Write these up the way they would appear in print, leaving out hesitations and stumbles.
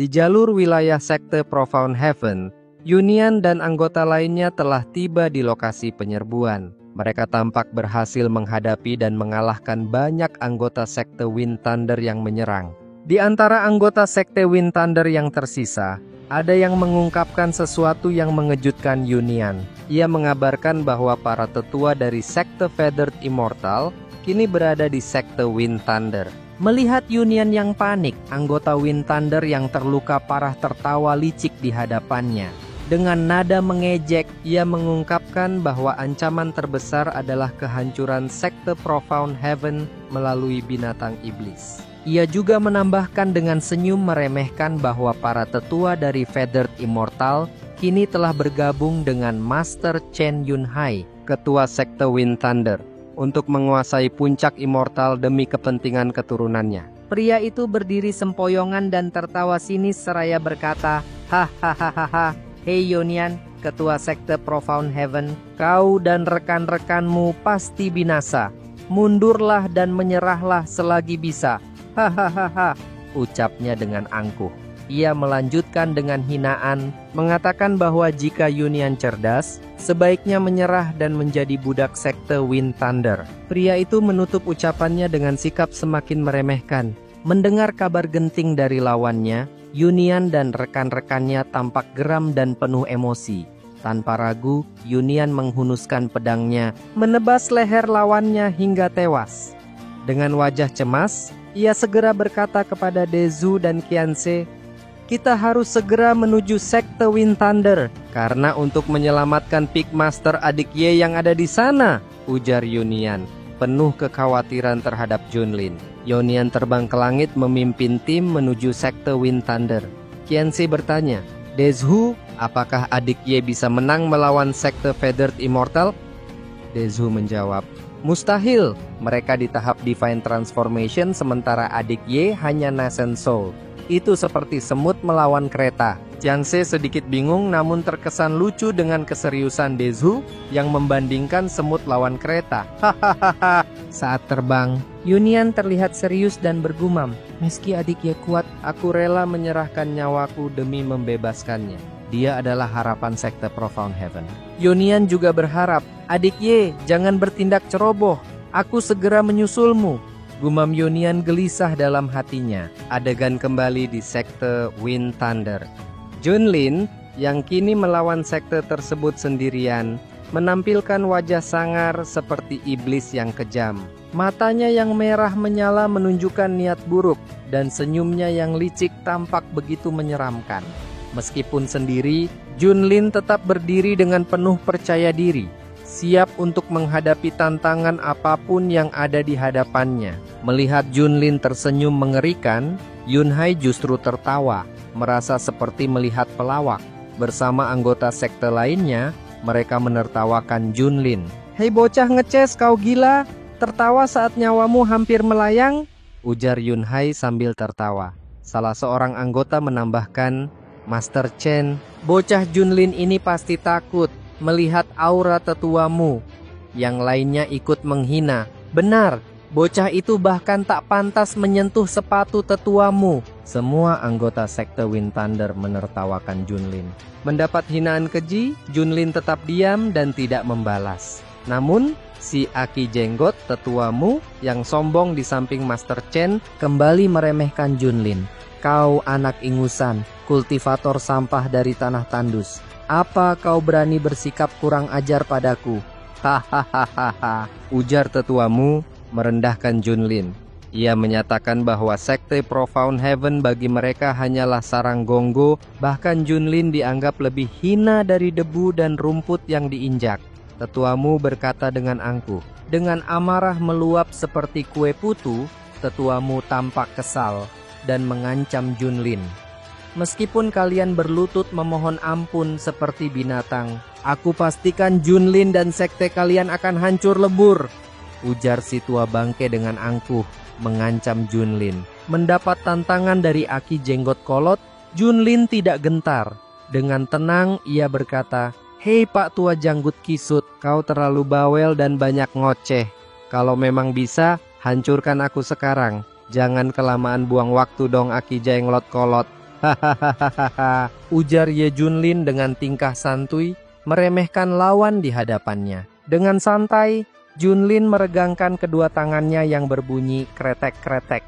Di jalur wilayah sekte Profound Heaven, Yunian dan anggota lainnya telah tiba di lokasi penyerbuan. Mereka tampak berhasil menghadapi dan mengalahkan banyak anggota sekte Wind Thunder yang menyerang. Di antara anggota sekte Wind Thunder yang tersisa, ada yang mengungkapkan sesuatu yang mengejutkan Yunian. Ia mengabarkan bahwa para tetua dari sekte Feathered Immortal kini berada di sekte Wind Thunder. Melihat Yunian yang panik, anggota Wind Thunder yang terluka parah tertawa licik di hadapannya. Dengan nada mengejek, ia mengungkapkan bahwa ancaman terbesar adalah kehancuran sekte Profound Heaven melalui binatang iblis. Ia juga menambahkan dengan senyum meremehkan bahwa para tetua dari Feathered Immortal kini telah bergabung dengan Master Chen Yunhai, ketua sekte Wind Thunder, untuk menguasai puncak Immortal demi kepentingan keturunannya. Pria itu berdiri sempoyongan dan tertawa sinis seraya berkata, "Hahaha, hei Yunian, ketua sekte Profound Heaven, kau dan rekan-rekanmu pasti binasa. Mundurlah dan menyerahlah selagi bisa. Hahaha," ucapnya dengan angkuh. Ia melanjutkan dengan hinaan, mengatakan bahwa jika Yunian cerdas, sebaiknya menyerah dan menjadi budak sekte Wind Thunder. Pria itu menutup ucapannya dengan sikap semakin meremehkan. Mendengar kabar genting dari lawannya, Yunian dan rekan-rekannya tampak geram dan penuh emosi. Tanpa ragu, Yunian menghunuskan pedangnya, menebas leher lawannya hingga tewas. Dengan wajah cemas, ia segera berkata kepada Dezu dan Qianse, "Kita harus segera menuju sekte Wind Thunder, karena untuk menyelamatkan Peak Master adik Ye yang ada di sana," ujar Yunian, penuh kekhawatiran terhadap Junlin. Yunian terbang ke langit memimpin tim menuju sekte Wind Thunder. Qianse bertanya, "Dezu, apakah adik Ye bisa menang melawan sekte Feathered Immortal?" Dezu menjawab, "Mustahil, mereka di tahap Divine Transformation sementara adik Ye hanya Nascent Soul. Itu seperti semut melawan kereta." Qianse sedikit bingung namun terkesan lucu dengan keseriusan Dezu yang membandingkan semut lawan kereta. Hahaha. Saat terbang, Yunian terlihat serius dan bergumam, "Meski adik Ye kuat, aku rela menyerahkan nyawaku demi membebaskannya. Dia adalah harapan sekte Profound Heaven." Yunian juga berharap, "Adik Ye, jangan bertindak ceroboh. Aku segera menyusulmu." Gumam Yunian gelisah dalam hatinya. Adegan kembali di sekte Wind Thunder. Junlin, yang kini melawan sekte tersebut sendirian, menampilkan wajah sangar seperti iblis yang kejam. Matanya yang merah menyala menunjukkan niat buruk, dan senyumnya yang licik tampak begitu menyeramkan. Meskipun sendiri, Junlin tetap berdiri dengan penuh percaya diri, siap untuk menghadapi tantangan apapun yang ada di hadapannya. Melihat Junlin tersenyum mengerikan, Yunhai justru tertawa, merasa seperti melihat pelawak. Bersama anggota sekte lainnya, mereka menertawakan Junlin. "Hei bocah ngeces, kau gila? Tertawa saat nyawamu hampir melayang?" ujar Yunhai sambil tertawa. Salah seorang anggota menambahkan, "Master Chen, bocah Junlin ini pasti takut melihat aura tetuamu." Yang lainnya ikut menghina. "Benar, bocah itu bahkan tak pantas menyentuh sepatu tetuamu." Semua anggota sekte Wind Thunder menertawakan Junlin. Mendapat hinaan keji, Junlin tetap diam dan tidak membalas. Namun, si Aki Jenggot tetuamu yang sombong di samping Master Chen kembali meremehkan Junlin. "Kau anak ingusan, kultivator sampah dari tanah tandus. Apa kau berani bersikap kurang ajar padaku?" "Hahaha," ujar tetuamu merendahkan Junlin. Ia menyatakan bahwa sekte Profound Heaven bagi mereka hanyalah sarang gonggo, bahkan Junlin dianggap lebih hina dari debu dan rumput yang diinjak. Tetuamu berkata dengan angkuh. Dengan amarah meluap seperti kue putu, tetuamu tampak kesal dan mengancam Junlin. "Meskipun kalian berlutut memohon ampun seperti binatang, aku pastikan Junlin dan sekte kalian akan hancur lebur," ujar si tua bangke dengan angkuh, mengancam Junlin. Mendapat tantangan dari Aki Jenggot Kolot, Junlin tidak gentar. Dengan tenang ia berkata, "Hei Pak Tua Janggut Kisut, kau terlalu bawel dan banyak ngoceh. Kalau memang bisa, hancurkan aku sekarang. Jangan kelamaan buang waktu dong Aki Jenglot Kolot." Hahaha, ujar Ye Junlin dengan tingkah santuy, meremehkan lawan di hadapannya. Dengan santai, Junlin meregangkan kedua tangannya yang berbunyi kretek-kretek.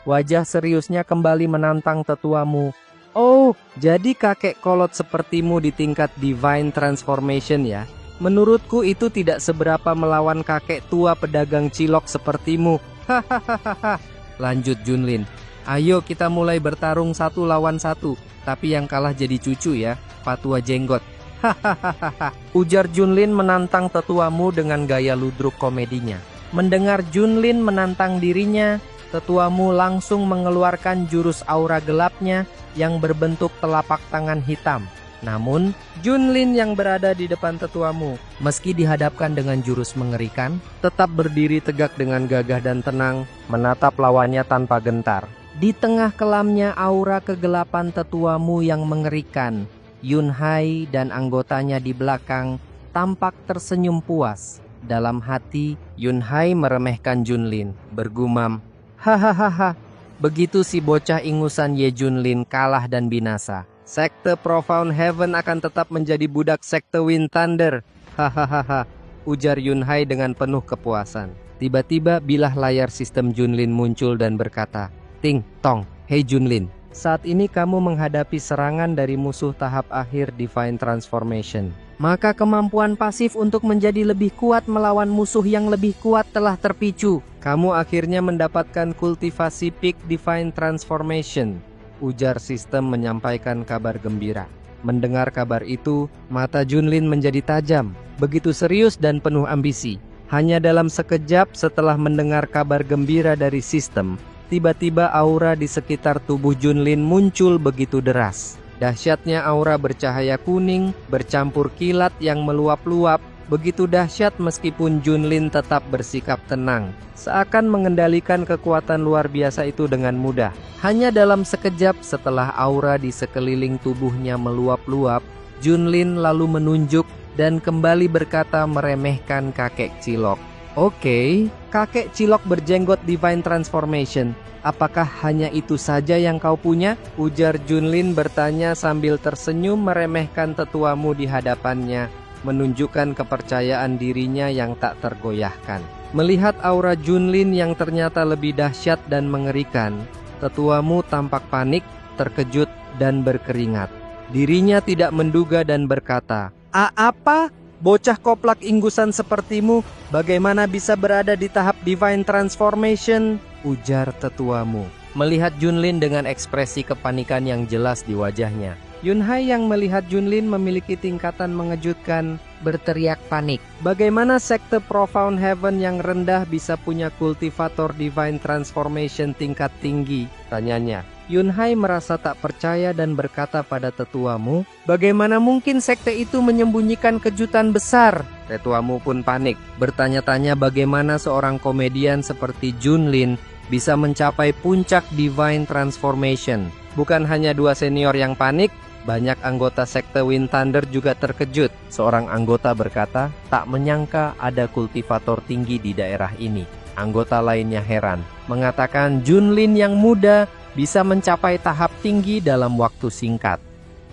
Wajah seriusnya kembali menantang tetuamu. Oh, jadi kakek kolot sepertimu di tingkat Divine Transformation ya? Menurutku itu tidak seberapa melawan kakek tua pedagang cilok sepertimu. Hahaha. Lanjut Junlin. Ayo kita mulai bertarung 1 lawan 1. Tapi yang kalah jadi cucu ya, Patua Jenggot. Hahaha. Ujar Junlin menantang tetuamu dengan gaya ludruk komedinya. Mendengar Junlin menantang dirinya, tetuamu langsung mengeluarkan jurus aura gelapnya yang berbentuk telapak tangan hitam. Namun, Junlin yang berada di depan tetuamu, meski dihadapkan dengan jurus mengerikan, tetap berdiri tegak dengan gagah dan tenang, menatap lawannya tanpa gentar. Di tengah kelamnya aura kegelapan tetuamu yang mengerikan, Yunhai dan anggotanya di belakang tampak tersenyum puas. Dalam hati, Yunhai meremehkan Junlin, bergumam, hahaha, begitu si bocah ingusan Ye Junlin kalah dan binasa. Sekte Profound Heaven akan tetap menjadi budak sekte Wind Thunder. Hahaha, ujar Yunhai dengan penuh kepuasan. Tiba-tiba bilah layar sistem Junlin muncul dan berkata, Ting, Tong, hei Junlin, saat ini kamu menghadapi serangan dari musuh tahap akhir Divine Transformation. Maka kemampuan pasif untuk menjadi lebih kuat melawan musuh yang lebih kuat telah terpicu. Kamu akhirnya mendapatkan kultivasi Peak Divine Transformation. Ujar sistem menyampaikan kabar gembira. Mendengar kabar itu, mata Junlin menjadi tajam, begitu serius dan penuh ambisi. Hanya dalam sekejap setelah mendengar kabar gembira dari sistem, tiba-tiba aura di sekitar tubuh Junlin muncul begitu deras. Dahsyatnya aura bercahaya kuning, bercampur kilat yang meluap-luap, begitu dahsyat meskipun Junlin tetap bersikap tenang. Seakan mengendalikan kekuatan luar biasa itu dengan mudah. Hanya dalam sekejap setelah aura di sekeliling tubuhnya meluap-luap, Junlin lalu menunjuk dan kembali berkata meremehkan kakek cilok. Oke, kakek cilok berjenggot Divine Transformation. Apakah hanya itu saja yang kau punya? Ujar Junlin bertanya sambil tersenyum meremehkan tetuamu di hadapannya, menunjukkan kepercayaan dirinya yang tak tergoyahkan. Melihat aura Junlin yang ternyata lebih dahsyat dan mengerikan, tetuamu tampak panik, terkejut, dan berkeringat. Dirinya tidak menduga dan berkata, apa? Bocah koplak inggusan sepertimu, bagaimana bisa berada di tahap Divine Transformation? Ujar tetuamu. Melihat Junlin dengan ekspresi kepanikan yang jelas di wajahnya, Yunhai yang melihat Junlin memiliki tingkatan mengejutkan, berteriak panik. Bagaimana sekte Profound Heaven yang rendah bisa punya kultivator Divine Transformation tingkat tinggi? Tanyanya. Yunhai merasa tak percaya dan berkata pada tetuamu, bagaimana mungkin sekte itu menyembunyikan kejutan besar? Tetuamu pun panik, bertanya-tanya bagaimana seorang komedian seperti Junlin bisa mencapai puncak Divine Transformation. Bukan hanya 2 senior yang panik, banyak anggota sekte Wind Thunder juga terkejut. Seorang anggota berkata, tak menyangka ada kultivator tinggi di daerah ini. Anggota lainnya heran, mengatakan Junlin yang muda bisa mencapai tahap tinggi dalam waktu singkat.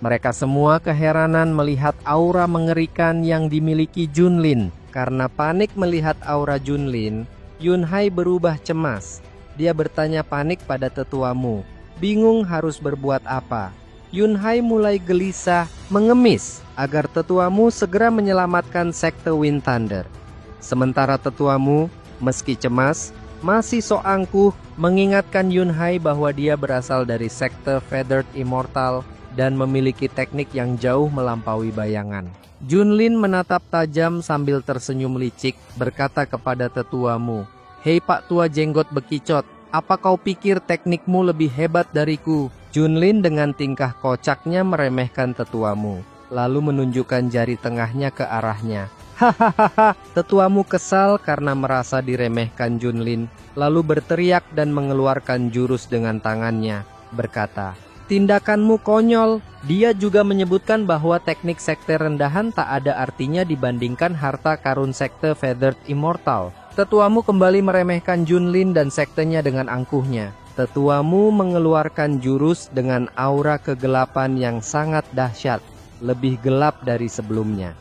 Mereka semua keheranan melihat aura mengerikan yang dimiliki Junlin. Karena panik melihat aura Junlin, Yunhai berubah cemas. Dia bertanya panik pada tetuamu, bingung harus berbuat apa. Yunhai mulai gelisah, mengemis agar tetuamu segera menyelamatkan sekte Wind Thunder. Sementara tetuamu, meski cemas, masih sok angkuh mengingatkan Yunhai bahwa dia berasal dari sekte Feathered Immortal dan memiliki teknik yang jauh melampaui bayangan. Junlin menatap tajam sambil tersenyum licik, berkata kepada tetuamu, hei Pak Tua Jenggot Bekicot, apa kau pikir teknikmu lebih hebat dariku? Junlin dengan tingkah kocaknya meremehkan tetuamu, lalu menunjukkan jari tengahnya ke arahnya. Hahaha, tetuamu kesal karena merasa diremehkan Junlin, lalu berteriak dan mengeluarkan jurus dengan tangannya, berkata, tindakanmu konyol. Dia juga menyebutkan bahwa teknik sekte rendahan tak ada artinya dibandingkan harta karun sekte Feathered Immortal. Tetuamu kembali meremehkan Junlin dan sektenya dengan angkuhnya. Tetuamu mengeluarkan jurus dengan aura kegelapan yang sangat dahsyat, lebih gelap dari sebelumnya.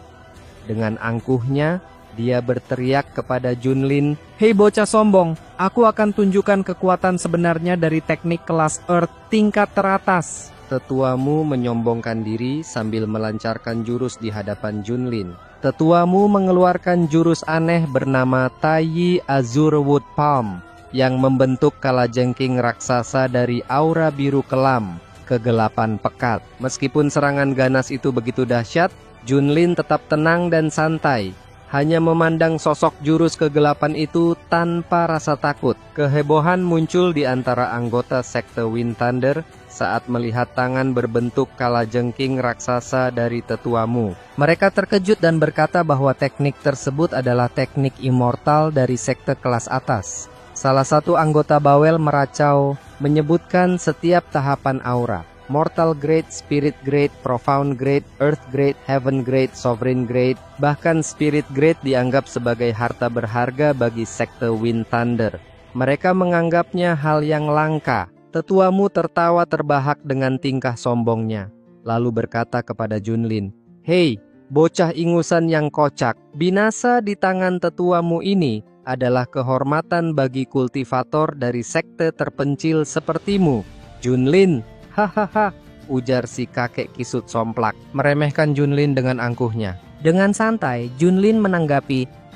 Dengan angkuhnya, dia berteriak kepada Junlin, "Hei bocah sombong, aku akan tunjukkan kekuatan sebenarnya dari teknik kelas Earth tingkat teratas." Tetuamu menyombongkan diri sambil melancarkan jurus di hadapan Junlin. Tetuamu mengeluarkan jurus aneh bernama Taiyi Azure Wood Palm yang membentuk kalajengking raksasa dari aura biru kelam, kegelapan pekat. Meskipun serangan ganas itu begitu dahsyat, Junlin tetap tenang dan santai, hanya memandang sosok jurus kegelapan itu tanpa rasa takut. Kehebohan muncul di antara anggota sekte Wind Thunder saat melihat tangan berbentuk kalajengking raksasa dari tetuamu. Mereka terkejut dan berkata bahwa teknik tersebut adalah teknik immortal dari sekte kelas atas. Salah satu anggota bawel meracau, menyebutkan setiap tahapan aura. Mortal Grade, Spirit Grade, Profound Grade, Earth Grade, Heaven Grade, Sovereign Grade, bahkan Spirit Grade dianggap sebagai harta berharga bagi sekte Wind Thunder. Mereka menganggapnya hal yang langka. Tetuamu tertawa terbahak dengan tingkah sombongnya, lalu berkata kepada Junlin, "Hei, bocah ingusan yang kocak, binasa di tangan tetuamu ini adalah kehormatan bagi kultivator dari sekte terpencil sepertimu." "Junlin, hahaha," ujar si kakek kisut somplak, meremehkan Junlin dengan angkuhnya. Dengan santai, Junlin menanggapi,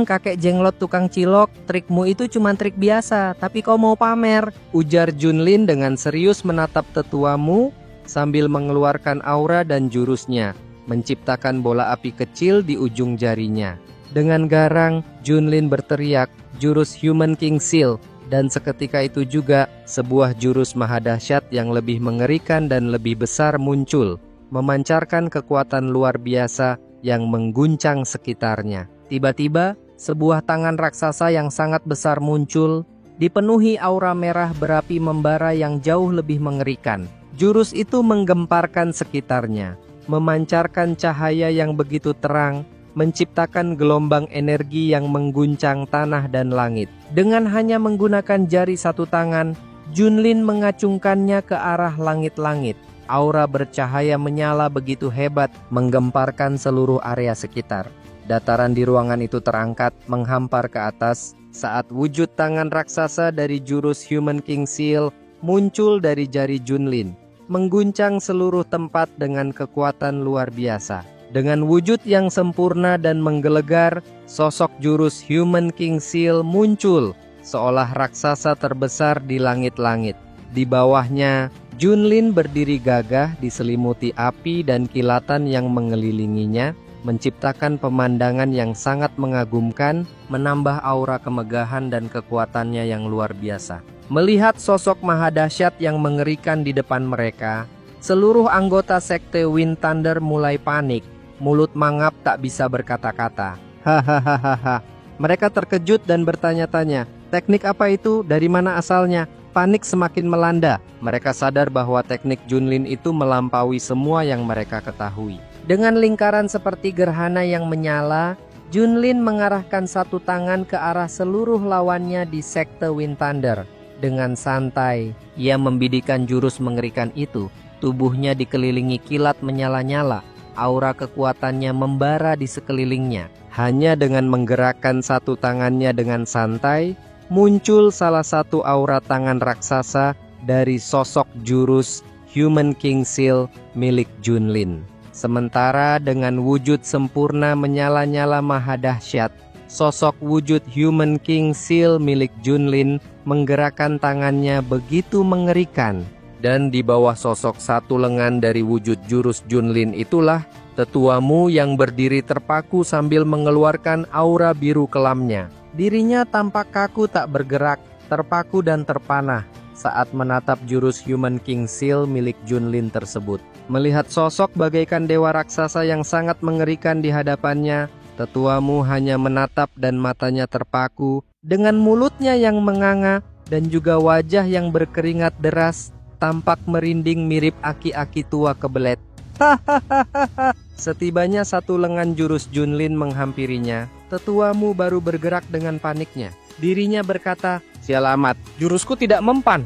kakek jenglot tukang cilok, trikmu itu cuma trik biasa, tapi kau mau pamer," ujar Junlin dengan serius menatap tetuamu sambil mengeluarkan aura dan jurusnya, menciptakan bola api kecil di ujung jarinya. Dengan garang, Junlin berteriak, "Jurus Human King Seal," dan seketika itu juga sebuah jurus mahadahsyat yang lebih mengerikan dan lebih besar muncul, memancarkan kekuatan luar biasa yang mengguncang sekitarnya. Tiba-tiba, sebuah tangan raksasa yang sangat besar muncul, dipenuhi aura merah berapi membara yang jauh lebih mengerikan. Jurus itu menggemparkan sekitarnya, memancarkan cahaya yang begitu terang, menciptakan gelombang energi yang mengguncang tanah dan langit. Dengan hanya menggunakan jari satu tangan, Junlin mengacungkannya ke arah langit-langit. Aura bercahaya menyala begitu hebat, menggemparkan seluruh area sekitar. Dataran di ruangan itu terangkat, menghampar ke atas, saat wujud tangan raksasa dari jurus Human King Seal muncul dari jari Junlin, mengguncang seluruh tempat dengan kekuatan luar biasa. Dengan wujud yang sempurna dan menggelegar, sosok jurus Human King Seal muncul, seolah raksasa terbesar di langit-langit. Di bawahnya, Junlin berdiri gagah diselimuti api dan kilatan yang mengelilinginya, menciptakan pemandangan yang sangat mengagumkan, menambah aura kemegahan dan kekuatannya yang luar biasa. Melihat sosok mahadahsyat yang mengerikan di depan mereka, seluruh anggota sekte Wind Thunder mulai panik. Mulut mangap tak bisa berkata-kata. Hahaha. Mereka terkejut dan bertanya-tanya, teknik apa itu? Dari mana asalnya? Panik semakin melanda. Mereka sadar bahwa teknik Junlin itu melampaui semua yang mereka ketahui. Dengan lingkaran seperti gerhana yang menyala, Junlin mengarahkan satu tangan ke arah seluruh lawannya di sekte Wind Thunder. Dengan santai, ia membidikan jurus mengerikan itu. Tubuhnya dikelilingi kilat menyala-nyala. Aura kekuatannya membara di sekelilingnya. Hanya dengan menggerakkan satu tangannya dengan santai, muncul salah satu aura tangan raksasa dari sosok jurus Human King Seal milik Junlin. Sementara dengan wujud sempurna menyala-nyala mahadahsyat, sosok wujud Human King Seal milik Junlin menggerakkan tangannya begitu mengerikan. Dan di bawah sosok satu lengan dari wujud jurus Junlin itulah tetuamu yang berdiri terpaku sambil mengeluarkan aura biru kelamnya. Dirinya tampak kaku tak bergerak, terpaku dan terpanah saat menatap jurus Human King Seal milik Junlin tersebut. Melihat sosok bagaikan dewa raksasa yang sangat mengerikan di hadapannya, tetuamu hanya menatap dan matanya terpaku. Dengan mulutnya yang menganga dan juga wajah yang berkeringat deras, tampak merinding mirip aki-aki tua kebelet. Hahaha. Setibanya satu lengan jurus Junlin menghampirinya, tetuamu baru bergerak dengan paniknya. Dirinya berkata, Sial amat, jurusku tidak mempan.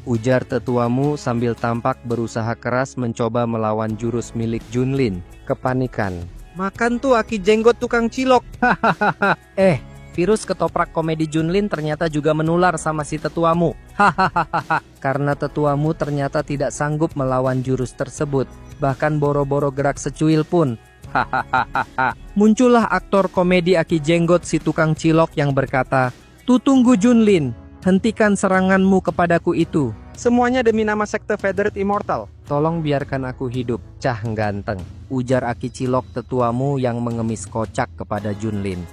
Ujar tetuamu sambil tampak berusaha keras mencoba melawan jurus milik Junlin. Kepanikan. Makan tuh aki jenggot tukang cilok. Virus ketoprak komedi Junlin ternyata juga menular sama si tetuamu. Karena tetuamu ternyata tidak sanggup melawan jurus tersebut. Bahkan boro-boro gerak secuil pun. Muncullah aktor komedi aki jenggot si tukang cilok yang berkata, "Tunggu Junlin, hentikan seranganmu kepadaku itu. Semuanya demi nama sekte Feathered Immortal. Tolong biarkan aku hidup, cah ganteng," ujar aki cilok tetuamu yang mengemis kocak kepada Junlin.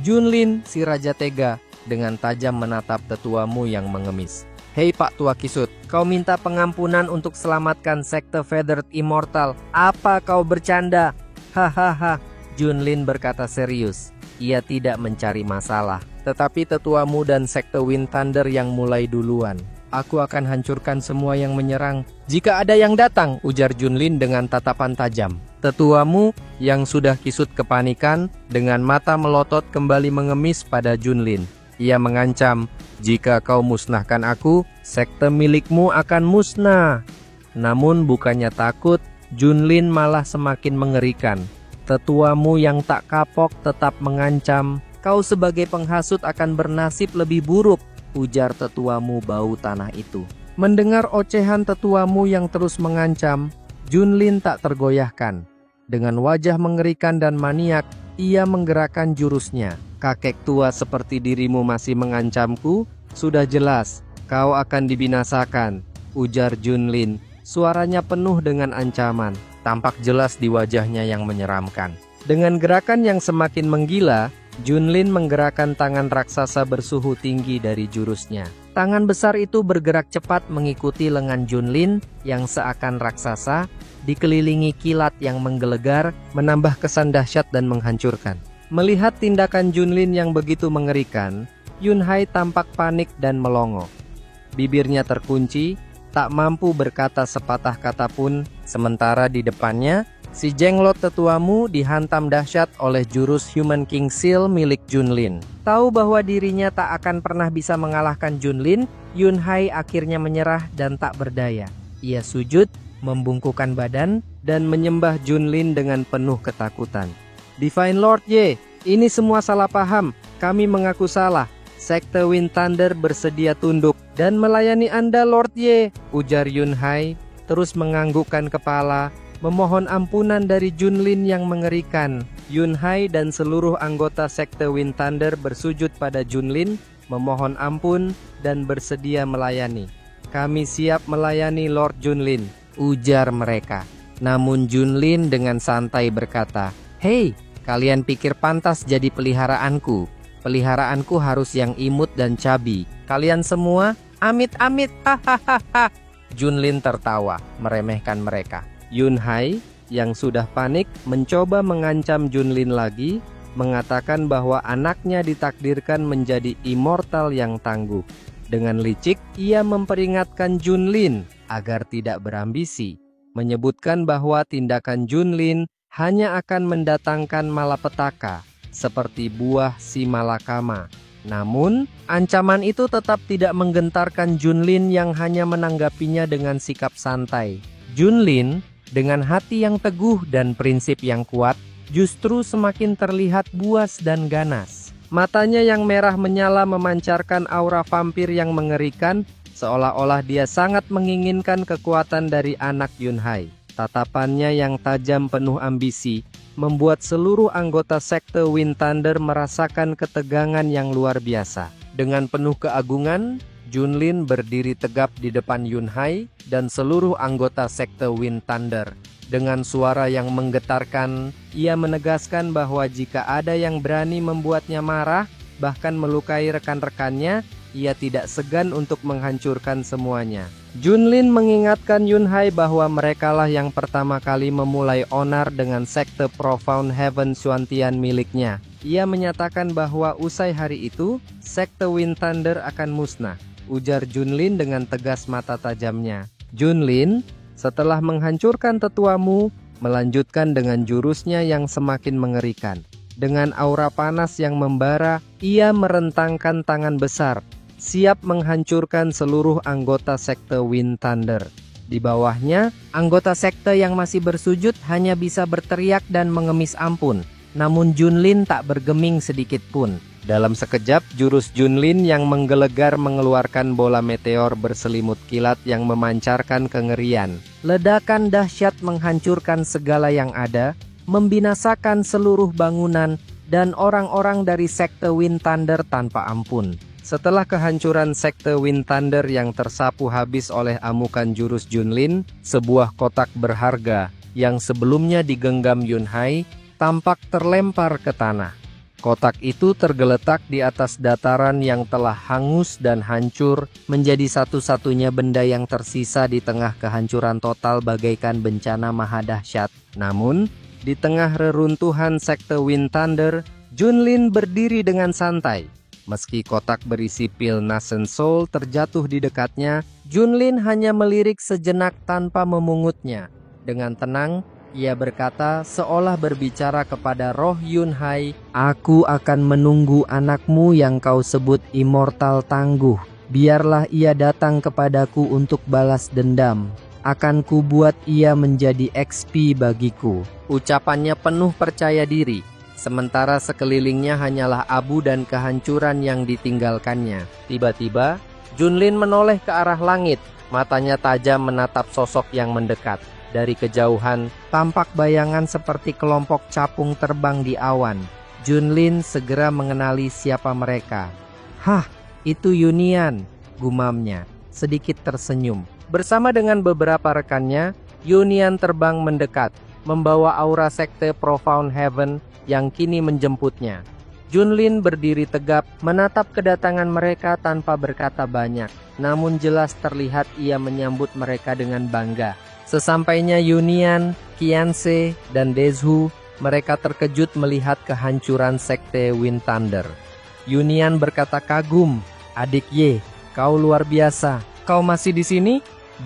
Junlin, si raja tega, dengan tajam menatap tetuamu yang mengemis. "Hei Pak Tua Kisut, kau minta pengampunan untuk selamatkan sekte Feathered Immortal. Apa kau bercanda?" Hahaha. Junlin berkata serius. Ia tidak mencari masalah. Tetapi tetuamu dan sekte Wind Thunder yang mulai duluan. "Aku akan hancurkan semua yang menyerang jika ada yang datang," ujar Junlin dengan tatapan tajam. Tetuamu yang sudah kisut kepanikan dengan mata melotot kembali mengemis pada Junlin. Ia mengancam, "Jika kau musnahkan aku, sekte milikmu akan musnah." Namun bukannya takut, Junlin malah semakin mengerikan. Tetuamu yang tak kapok tetap mengancam, "Kau sebagai penghasut akan bernasib lebih buruk," ujar tetuamu bau tanah itu. Mendengar ocehan tetuamu yang terus mengancam, Junlin tak tergoyahkan. Dengan wajah mengerikan dan maniak, ia menggerakkan jurusnya. "Kakek tua seperti dirimu masih mengancamku? Sudah jelas, kau akan dibinasakan," ujar Junlin. Suaranya penuh dengan ancaman, tampak jelas di wajahnya yang menyeramkan. Dengan gerakan yang semakin menggila, Junlin menggerakkan tangan raksasa bersuhu tinggi dari jurusnya. Tangan besar itu bergerak cepat mengikuti lengan Junlin yang seakan raksasa, dikelilingi kilat yang menggelegar, menambah kesan dahsyat dan menghancurkan. Melihat tindakan Junlin yang begitu mengerikan, Yunhai tampak panik dan melongo. Bibirnya terkunci, tak mampu berkata sepatah kata pun, sementara di depannya, si jenglot tetuamu dihantam dahsyat oleh jurus Human King Seal milik Junlin. Tahu bahwa dirinya tak akan pernah bisa mengalahkan Junlin, Yunhai akhirnya menyerah dan tak berdaya. Ia sujud, membungkukkan badan, dan menyembah Junlin dengan penuh ketakutan. "Divine Lord Ye, ini semua salah paham. Kami mengaku salah. Sekte Wind Thunder bersedia tunduk dan melayani Anda Lord Ye," ujar Yunhai, terus menganggukkan kepala, memohon ampunan dari Junlin yang mengerikan. Yunhai dan seluruh anggota sekte Wind Thunder bersujud pada Junlin, memohon ampun dan bersedia melayani. "Kami siap melayani Lord Junlin," ujar mereka. Namun Junlin dengan santai berkata, "Hei, kalian pikir pantas jadi peliharaanku? Peliharaanku harus yang imut dan cabi. Kalian semua, amit-amit, hahaha." Junlin tertawa, meremehkan mereka. Yunhai yang sudah panik mencoba mengancam Junlin lagi, mengatakan bahwa anaknya ditakdirkan menjadi immortal yang tangguh. Dengan licik, ia memperingatkan Junlin agar tidak berambisi, menyebutkan bahwa tindakan Junlin hanya akan mendatangkan malapetaka, seperti buah si malakama. Namun, ancaman itu tetap tidak menggentarkan Junlin yang hanya menanggapinya dengan sikap santai. Junlin, dengan hati yang teguh dan prinsip yang kuat, justru semakin terlihat buas dan ganas. Matanya yang merah menyala memancarkan aura vampir yang mengerikan, seolah-olah dia sangat menginginkan kekuatan dari anak Yunhai. Tatapannya yang tajam penuh ambisi membuat seluruh anggota sekte Wind Thunder merasakan ketegangan yang luar biasa. Dengan penuh keagungan, Junlin berdiri tegap di depan Yunhai dan seluruh anggota sekte Wind Thunder. Dengan suara yang menggetarkan, ia menegaskan bahwa jika ada yang berani membuatnya marah, bahkan melukai rekan-rekannya, ia tidak segan untuk menghancurkan semuanya. Junlin mengingatkan Yunhai bahwa merekalah yang pertama kali memulai onar dengan sekte Profound Heaven Xuantian miliknya. Ia menyatakan bahwa usai hari itu, sekte Wind Thunder akan musnah, ujar Junlin dengan tegas mata tajamnya. Junlin, setelah menghancurkan tetuamu, melanjutkan dengan jurusnya yang semakin mengerikan. Dengan aura panas yang membara, ia merentangkan tangan besar, siap menghancurkan seluruh anggota sekte Wind Thunder. Di bawahnya, anggota sekte yang masih bersujud hanya bisa berteriak dan mengemis ampun. Namun Junlin tak bergeming sedikit pun. Dalam sekejap, jurus Junlin yang menggelegar mengeluarkan bola meteor berselimut kilat yang memancarkan kengerian. Ledakan dahsyat menghancurkan segala yang ada, membinasakan seluruh bangunan dan orang-orang dari sekte Wind Thunder tanpa ampun. Setelah kehancuran sekte Wind Thunder yang tersapu habis oleh amukan jurus Junlin, sebuah kotak berharga yang sebelumnya digenggam Yunhai tampak terlempar ke tanah. Kotak itu tergeletak di atas dataran yang telah hangus dan hancur, menjadi satu-satunya benda yang tersisa di tengah kehancuran total bagaikan bencana maha dahsyat. Namun, di tengah reruntuhan sekte Wind Thunder, Junlin berdiri dengan santai. Meski kotak berisi pil Nascent Soul terjatuh di dekatnya, Junlin hanya melirik sejenak tanpa memungutnya. Dengan tenang, ia berkata seolah berbicara kepada roh Yunhai, "Aku akan menunggu anakmu yang kau sebut immortal tangguh. Biarlah ia datang kepadaku untuk balas dendam. Akan kubuat ia menjadi XP bagiku." Ucapannya penuh percaya diri, sementara sekelilingnya hanyalah abu dan kehancuran yang ditinggalkannya. Tiba-tiba, Junlin menoleh ke arah langit, matanya tajam menatap sosok yang mendekat. Dari kejauhan, tampak bayangan seperti kelompok capung terbang di awan. Junlin segera mengenali siapa mereka. "Hah, itu Yunian," gumamnya, sedikit tersenyum. Bersama dengan beberapa rekannya, Yunian terbang mendekat, membawa aura sekte Profound Heaven yang kini menjemputnya. Junlin berdiri tegap, menatap kedatangan mereka tanpa berkata banyak. Namun jelas terlihat ia menyambut mereka dengan bangga. Sesampainya Yunian, Qianse, dan Dezhu, mereka terkejut melihat kehancuran sekte Wind Thunder. Yunian berkata kagum, "Adik Ye, kau luar biasa. Kau masih di sini?"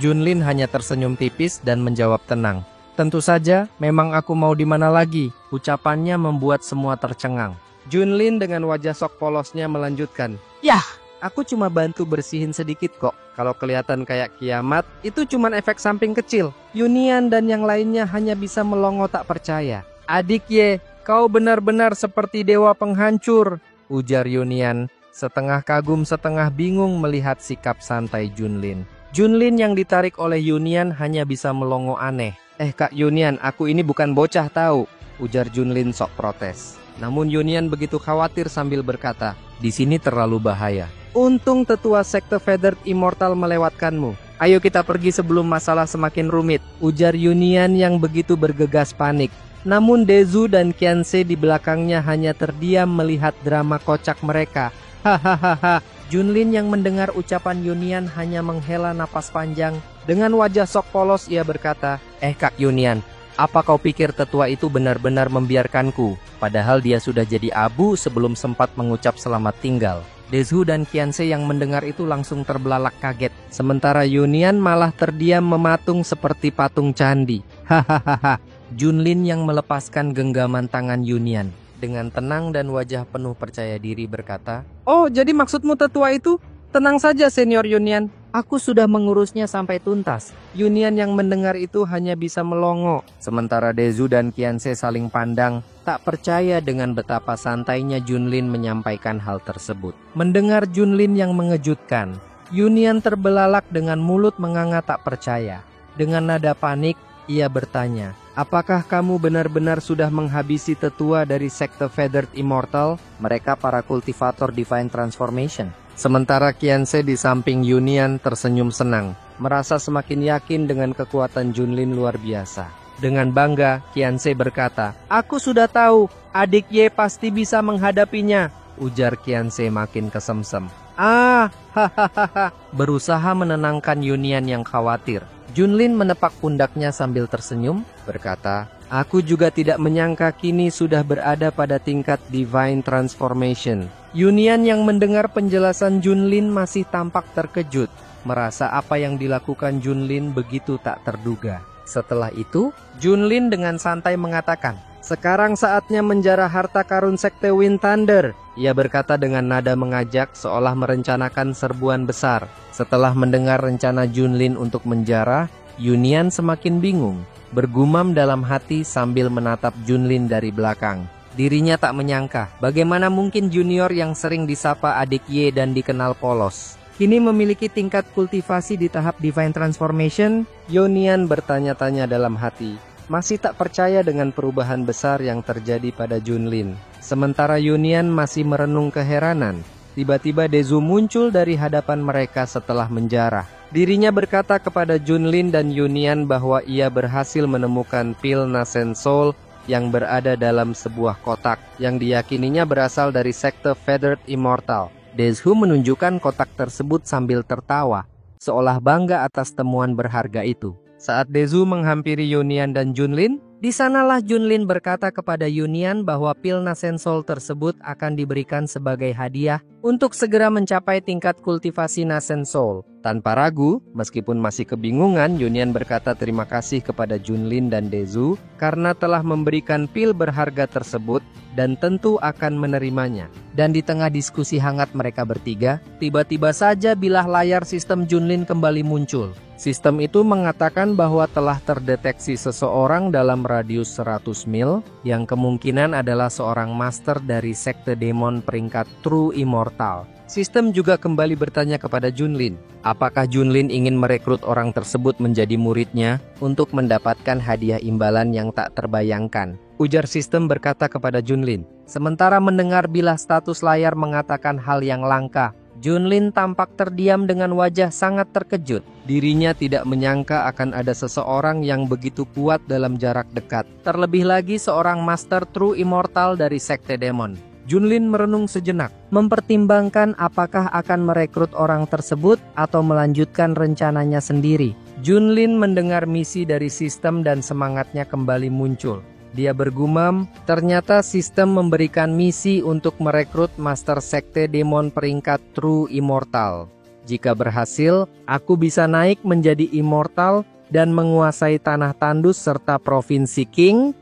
Junlin hanya tersenyum tipis dan menjawab tenang. "Tentu saja, memang aku mau di mana lagi?" Ucapannya membuat semua tercengang. Junlin dengan wajah sok polosnya melanjutkan, "Yah, aku cuma bantu bersihin sedikit kok. Kalau kelihatan kayak kiamat, itu cuma efek samping kecil. Yunian dan yang lainnya hanya bisa melongo tak percaya." "Adik Ye, kau benar-benar seperti dewa penghancur," ujar Yunian, setengah kagum setengah bingung melihat sikap santai Junlin. Junlin yang ditarik oleh Yunian hanya bisa melongo aneh. Kak Yunian, aku ini bukan bocah tahu," ujar Junlin sok protes. Namun Yunian begitu khawatir sambil berkata, "Di sini terlalu bahaya. Untung tetua sekte Feathered Immortal melewatkanmu. Ayo kita pergi sebelum masalah semakin rumit," ujar Yunian yang begitu bergegas panik. Namun Dezhu dan Qianse di belakangnya hanya terdiam melihat drama kocak mereka. Hahaha. Junlin yang mendengar ucapan Yunian hanya menghela napas panjang. Dengan wajah sok polos ia berkata, Kak Yunian, apa kau pikir tetua itu benar-benar membiarkanku? Padahal dia sudah jadi abu sebelum sempat mengucap selamat tinggal." Dezhu dan Qianse yang mendengar itu langsung terbelalak kaget. Sementara Yunian malah terdiam mematung seperti patung candi. Hahaha. Junlin yang melepaskan genggaman tangan Yunian, dengan tenang dan wajah penuh percaya diri berkata, "Oh, jadi maksudmu tetua itu? Tenang saja Senior Yunian, aku sudah mengurusnya sampai tuntas." Yunian yang mendengar itu hanya bisa melongo. Sementara Dezhu dan Qianse saling pandang, tak percaya dengan betapa santainya Junlin menyampaikan hal tersebut. Mendengar Junlin yang mengejutkan, Yunian terbelalak dengan mulut menganga tak percaya. Dengan nada panik, ia bertanya, "Apakah kamu benar-benar sudah menghabisi tetua dari sekte Feathered Immortal? Mereka para kultivator Divine Transformation." Sementara Qianse di samping Yunian tersenyum senang, merasa semakin yakin dengan kekuatan Junlin luar biasa. Dengan bangga, Qianse berkata, "Aku sudah tahu, adik Ye pasti bisa menghadapinya," ujar Qianse makin kesemsem. Hahaha, berusaha menenangkan Yunian yang khawatir. Junlin menepak pundaknya sambil tersenyum, berkata, "Aku juga tidak menyangka kini sudah berada pada tingkat Divine Transformation." Yunian yang mendengar penjelasan Junlin masih tampak terkejut, merasa apa yang dilakukan Junlin begitu tak terduga. Setelah itu, Junlin dengan santai mengatakan, Sekarang saatnya menjarah harta karun Sekte Wind Thunder. Ia berkata dengan nada mengajak seolah merencanakan serbuan besar. Setelah mendengar rencana Junlin untuk menjarah, Yunian semakin bingung. Bergumam dalam hati sambil menatap Junlin dari belakang. Dirinya tak menyangka bagaimana mungkin junior yang sering disapa adik Ye dan dikenal polos kini memiliki tingkat kultivasi di tahap Divine Transformation. Yunian bertanya-tanya dalam hati, masih tak percaya dengan perubahan besar yang terjadi pada Junlin. Sementara Yunian masih merenung keheranan, tiba-tiba Dezu muncul dari hadapan mereka setelah menjarah. Dirinya berkata kepada Junlin dan Yunian bahwa ia berhasil menemukan pil Nascent Soul yang berada dalam sebuah kotak yang diyakininya berasal dari sekte Feathered Immortal. Dezu menunjukkan kotak tersebut sambil tertawa, seolah bangga atas temuan berharga itu. Saat Dezu menghampiri Yunian dan Junlin, di sanalah Junlin berkata kepada Yunian bahwa pil Nascent Soul tersebut akan diberikan sebagai hadiah untuk segera mencapai tingkat kultivasi Nascent Soul. Tanpa ragu, meskipun masih kebingungan, Yunian berkata terima kasih kepada Junlin dan Dezu karena telah memberikan pil berharga tersebut dan tentu akan menerimanya. Dan di tengah diskusi hangat mereka bertiga, tiba-tiba saja bilah layar sistem Junlin kembali muncul. Sistem itu mengatakan bahwa telah terdeteksi seseorang dalam radius 100 mil yang kemungkinan adalah seorang master dari sekte demon peringkat True Immortal. Sistem juga kembali bertanya kepada Junlin, apakah Junlin ingin merekrut orang tersebut menjadi muridnya untuk mendapatkan hadiah imbalan yang tak terbayangkan. Ujar sistem berkata kepada Junlin. Sementara mendengar bilah status layar mengatakan hal yang langka, Junlin tampak terdiam dengan wajah sangat terkejut. Dirinya tidak menyangka akan ada seseorang yang begitu kuat dalam jarak dekat. Terlebih lagi seorang master True Immortal dari sekte demon. Junlin merenung sejenak, mempertimbangkan apakah akan merekrut orang tersebut atau melanjutkan rencananya sendiri. Junlin mendengar misi dari sistem dan semangatnya kembali muncul. Dia bergumam, ternyata sistem memberikan misi untuk merekrut master sekte demon peringkat True Immortal. Jika berhasil, aku bisa naik menjadi immortal dan menguasai tanah tandus serta provinsi King.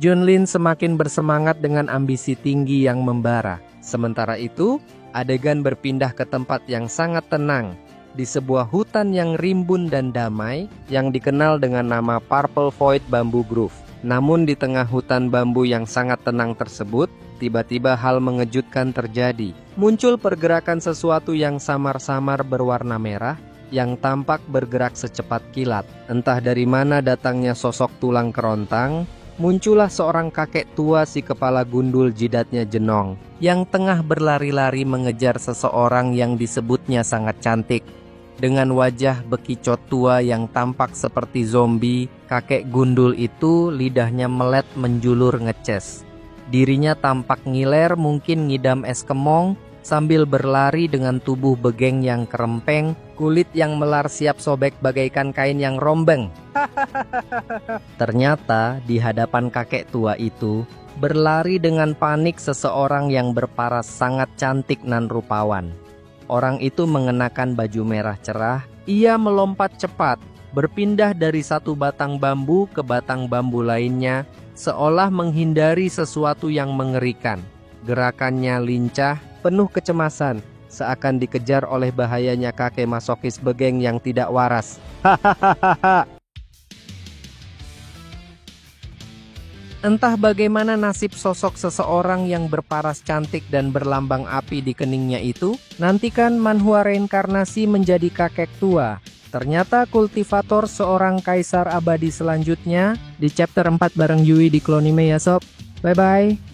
Junlin semakin bersemangat dengan ambisi tinggi yang membara. Sementara itu, adegan berpindah ke tempat yang sangat tenang, di sebuah hutan yang rimbun dan damai, yang dikenal dengan nama Purple Void Bamboo Grove. Namun di tengah hutan bambu yang sangat tenang tersebut, tiba-tiba hal mengejutkan terjadi. Muncul pergerakan sesuatu yang samar-samar berwarna merah, yang tampak bergerak secepat kilat. Entah dari mana datangnya sosok tulang kerontang, muncullah seorang kakek tua si kepala gundul jidatnya jenong, yang tengah berlari-lari mengejar seseorang yang disebutnya sangat cantik. Dengan wajah bekicot tua yang tampak seperti zombie, kakek gundul itu lidahnya melet menjulur ngeces. Dirinya tampak ngiler mungkin ngidam es kemong, sambil berlari dengan tubuh begeng yang kerempeng, kulit yang melar siap sobek bagaikan kain yang rombeng. Ternyata di hadapan kakek tua itu, berlari dengan panik seseorang yang berparas sangat cantik nan rupawan. Orang itu mengenakan baju merah cerah. Ia melompat cepat, berpindah dari satu batang bambu ke batang bambu lainnya, seolah menghindari sesuatu yang mengerikan. Gerakannya lincah, penuh kecemasan, seakan dikejar oleh bahayanya kakek masokis begeng yang tidak waras. Hahaha. Entah bagaimana nasib sosok seseorang yang berparas cantik dan berlambang api di keningnya itu. Nantikan manhwa reinkarnasi menjadi kakek tua. Ternyata kultivator seorang kaisar abadi selanjutnya di chapter 4 bareng Yui di Clonime ya sob. Bye bye.